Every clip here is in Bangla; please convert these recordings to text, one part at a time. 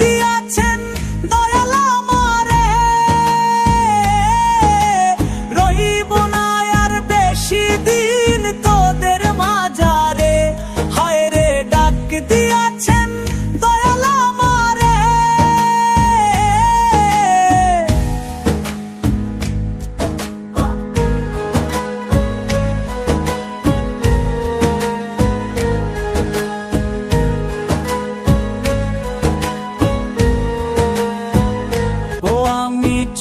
দিয়াছেন দয়াল আমারে, রহিব না আর বেশি দিন তোদের মাঝারে। হায় রে ডাক দিয়াছেন দয়াল আমারে,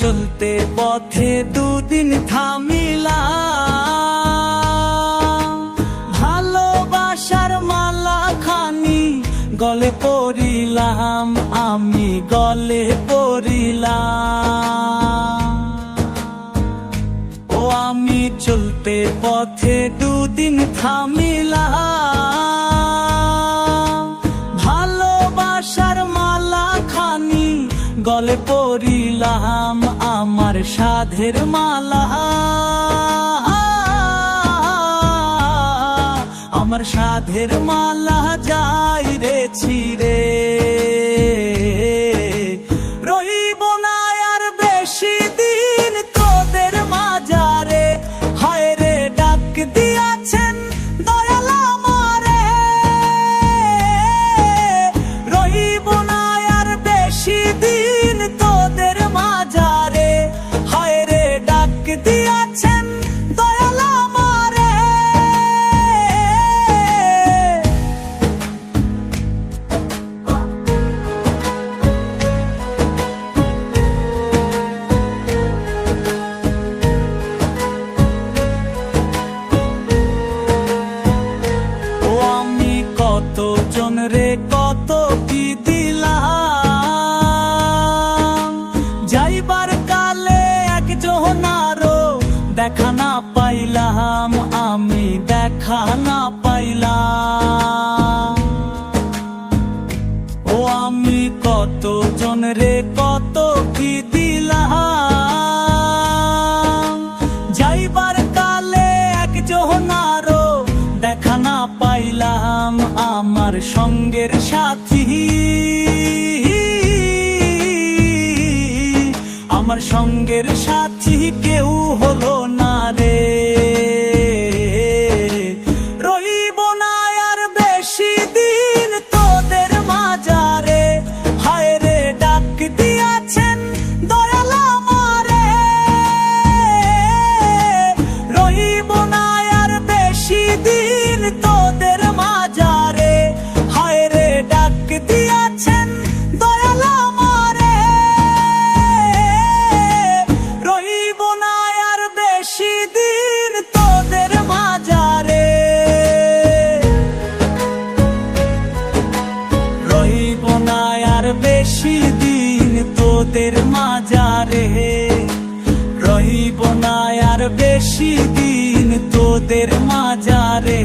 চলতে পথে দুদিন থামিলাম, ভালোবাসার মালা খানি গলে পরিলাম, আমি গলে পরিলাম। ও আমি চলতে পথে দুদিন থামিলাম, ভালোবাসার মালা খানি গলে পরিলাম, আমার সাধের মালা, আমার সাধের মালা যাই রে ছিড়ে। রহিব না আর বেশি দিন তোদের মাঝারে। হায় রে ডাক দিয়াছেন দয়াল আমারে, রহিব না আর বেশি দিন তোদের মাঝারে। হায় রে ডাক দিয়াছেন দয়াল আমারে, ও আমি কত জন রে কত কি দিলাম, যাইবার কালে একজনারও দেখা না পাইলাম, আমি দেখা না পাইলাম। ও আমি কত জন রে কত কি দিলাম, যাইবার কালে একজনারও দেখা না পাইলাম, আমার সঙ্গের সাথী, আমার সঙ্গের সাথী কেউ হলো না রে। রহিব না আর বেশি দিন তোদের মাঝারে। হায় রে ডাক দিয়াছেন দয়াল আমারে, রহিব না আর বেশি দিন তোদের মাঝারে। হায় রে ডাক দিয়াছেন দয়াল আমারে, রহিব না আর বেশি দিন তোদের মাঝারে। রহিব না আর বেশি দিন তোদের মাঝারে, রহিব না আর বেশি দিন তোদের মাঝারে।